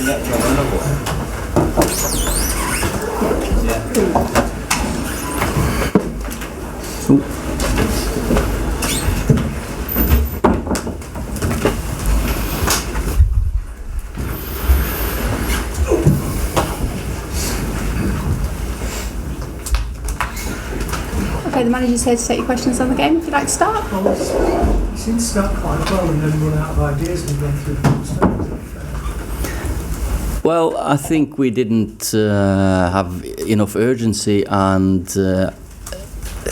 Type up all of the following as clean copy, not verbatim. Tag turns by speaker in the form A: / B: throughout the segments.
A: Okay, the manager's here to take your questions on the game. If you'd like to start.
B: Well, you seem to start quite well and then run out of ideas and run through the whole stuff.
C: Well, I think we didn't have enough urgency and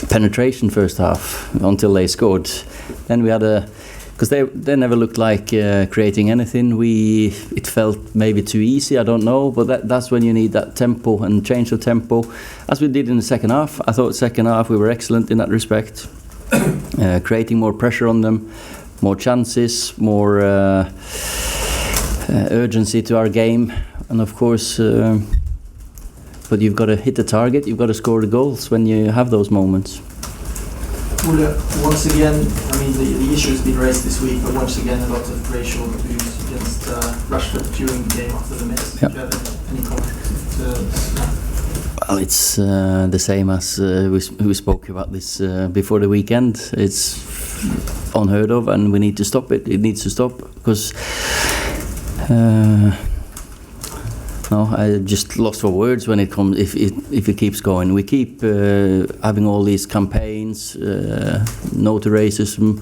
C: penetration first half until they scored. Then we had because they never looked like creating anything. It felt maybe too easy, I don't know, but that's when you need that tempo and change of tempo, as we did in the second half. I thought second half we were excellent in that respect, creating more pressure on them, more chances, more urgency to our game, and of course, but you've got to hit the target, you've got to score the goals when you have those moments.
D: Ole, once again, I mean the issue has been raised this week, but once again a lot of racial abuse against Rashford during the game after the miss.
C: Yep.
D: Do you have any comment to that?
C: Well, it's the same as we spoke about this before the weekend. It's unheard of, and we need to stop it. It needs to stop because no, I just lost for words when it comes. If it keeps going, we keep having all these campaigns, no to racism,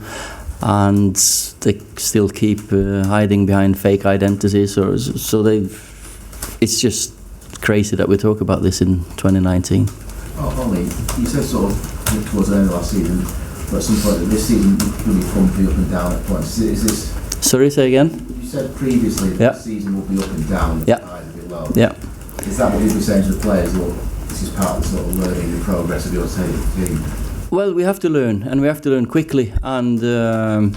C: and they still keep hiding behind fake identities. It's just crazy that we talk about this in 2019.
E: Ollie, you said sort of towards the end of last season, but at some point this season really bumpy up and down at points. Is this?
C: Sorry, say again.
E: You said previously that the season will be up and down.
C: Yeah.
E: Low.
C: Yeah.
E: Is that what you'd be saying to the players, or this is part of the sort of learning and progress of your team?
C: Well, we have to learn, and we have to learn quickly. And the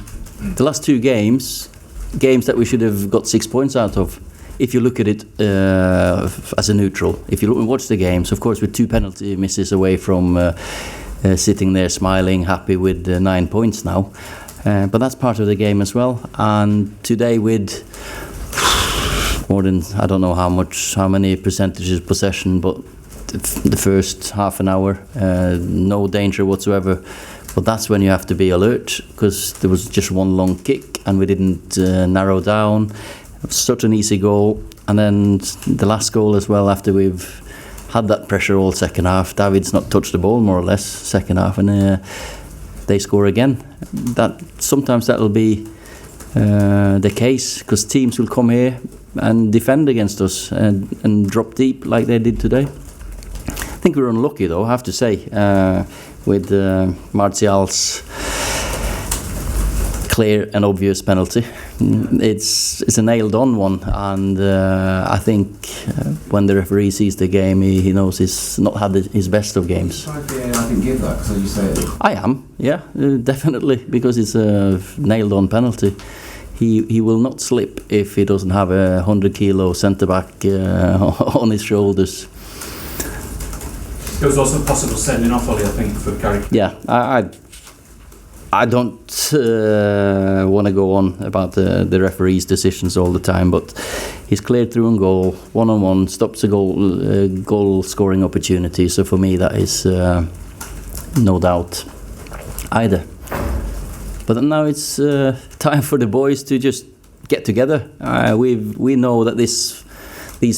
C: last two games that we should have got 6 points out of, if you look at it as a neutral. If you watch the games, of course, with 2 penalty misses away from sitting there smiling, happy with 9 points now. But that's part of the game as well. And today with more than, I don't know how many percentages possession, but the first half an hour, no danger whatsoever. But that's when you have to be alert, because there was just one long kick and we didn't narrow down. It was such an easy goal. And then the last goal as well, after we've had that pressure all second half, David's not touched the ball more or less second half, and they score again. Sometimes that'll be the case, because teams will come here and defend against us and drop deep like they did today. I think we were unlucky though, I have to say, with Martial's clear and obvious penalty. It's a nailed on one, and I think when the referee sees the game, he knows he's not had his best of games.
E: I can give that, because you say it.
C: I am, yeah, definitely, because it's a nailed on penalty. He will not slip if he doesn't have a 100-kilo centre-back on his shoulders.
F: There was also a possible sending off, Ollie, I think, for Gary.
C: Yeah, I don't want to go on about the referee's decisions all the time, but he's cleared through on goal, one-on-one, stops a goal-scoring opportunity. So for me, that is no doubt either. But now it's time for the boys to just get together. We know that these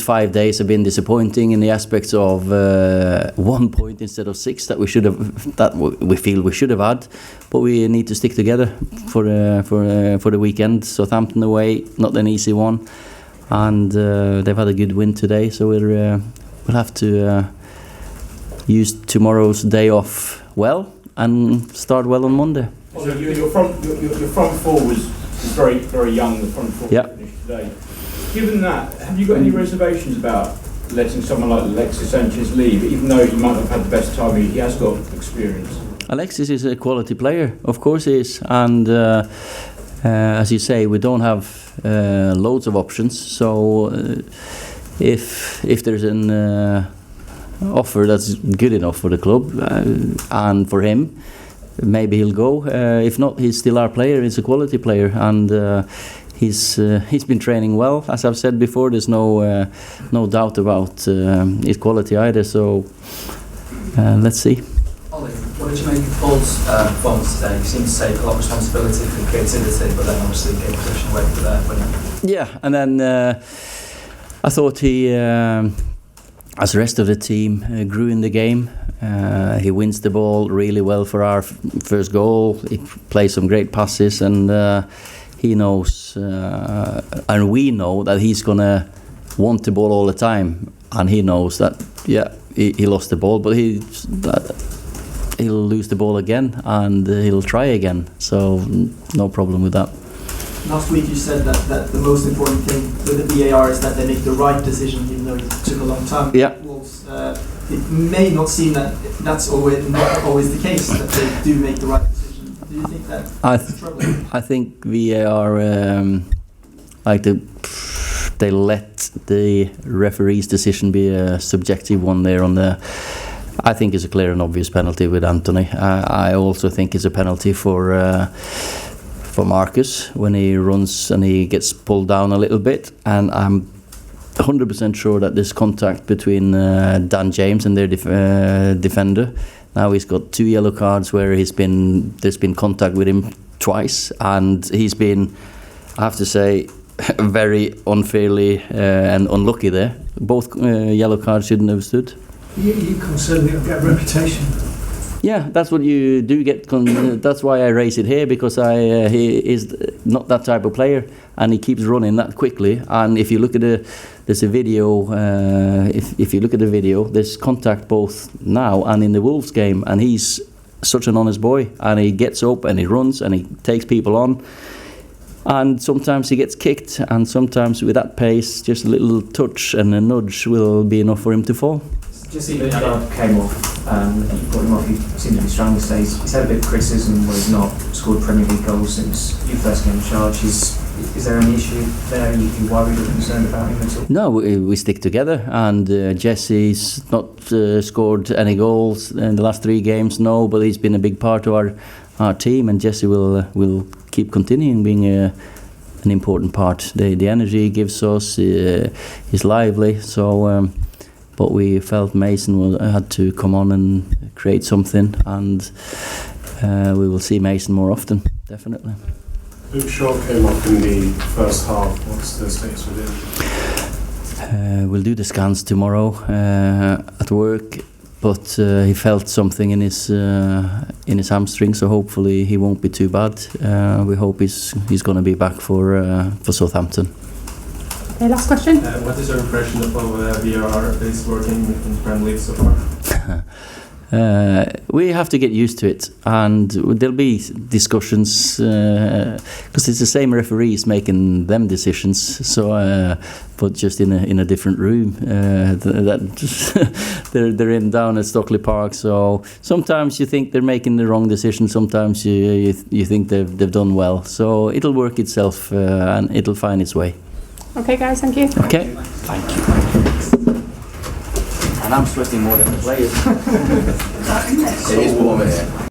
C: 5 days have been disappointing in the aspects of 1 point instead of 6 that we feel we should have had. But we need to stick together for the weekend. Southampton away, not an easy one, and they've had a good win today. So we'll have to use tomorrow's day off well and start well on Monday.
F: So your front four was very, very young. The front four finished today. Given that, have you got any reservations about letting someone like Alexis Sanchez leave, even though he might have had the best time? He has got experience. Alexis is a quality player, of course he is, and as you say, we don't have loads of options. So if there's an offer that's good enough for the club and for him, maybe he'll go. If not, he's still our player. He's a quality player, and
C: he's been training well, as I've said before. There's no doubt about his quality either. So let's see.
G: Ole, what did you make of Paul's performance today? He seemed to take a lot of responsibility for the creativity, but then obviously gave possession away for the winner.
C: Yeah, and then I thought he, as the rest of the team, grew in the game. He wins the ball really well for our first goal. He plays some great passes, and he knows, and we know that he's gonna want the ball all the time. And he knows that, yeah, he lost the ball, but he'll lose the ball again, and he'll try again. So no problem with that.
D: Last week you said that the most important thing with the VAR is that they make the right decision, even though it took a long time.
C: Yeah.
D: Wolves, it may not seem that that's not always the case, that they do make the right decision. Do you think that's troubling?
C: I think VAR they let the referee's decision be a subjective one there on the. I think it's a clear and obvious penalty with Anthony. I also think it's a penalty for Marcus when he runs and he gets pulled down a little bit, and I'm 100% sure that there's contact between Dan James and their defender. Now he's got 2 yellow cards where there's been contact with him twice, and he's been, I have to say, very unfairly and unlucky there. Both yellow cards shouldn't have stood.
B: You concerned he'll get a reputation.
C: Yeah, that's what you do get. That's why I raise it here, because he is not that type of player, and he keeps running that quickly. And if you look at there's a video. If you look at the video, there's contact both now and in the Wolves game, and he's such an honest boy, and he gets up and he runs and he takes people on. And sometimes he gets kicked, and sometimes with that pace, just a little touch and a nudge will be enough for him to fall.
H: Just even Gerrard came off, you brought him off, he seemed to be strong these days. He's had a bit of criticism where he's not scored Premier League goals since you first came in charge. Is there any issue there? Are you worried or concerned about him at all?
C: No, we stick together, and Jesse's not scored any goals in the last 3 games, no, but he's been a big part of our team, and Jesse will keep continuing being an important part. The energy he gives us is lively, so... but we felt Mason had to come on and create something, and we will see Mason more often, definitely.
I: Luke Shaw came up in the first half. What's the status with him?
C: We'll do the scans tomorrow at work, but he felt something in his hamstring, so hopefully he won't be too bad. We hope he's going to be back for Southampton.
A: Okay, last question.
J: What is your impression of how VAR is working in Premier League so far?
C: We have to get used to it, and there'll be discussions because it's the same referees making them decisions. So, but just in a different room. They're in down at Stockley Park. So sometimes you think they're making the wrong decision. Sometimes you think they've done well. So it'll work itself and it'll find its way.
A: Okay, guys, thank you.
C: Okay, thank you. And I'm sweating more than the players.
E: It is warm in here.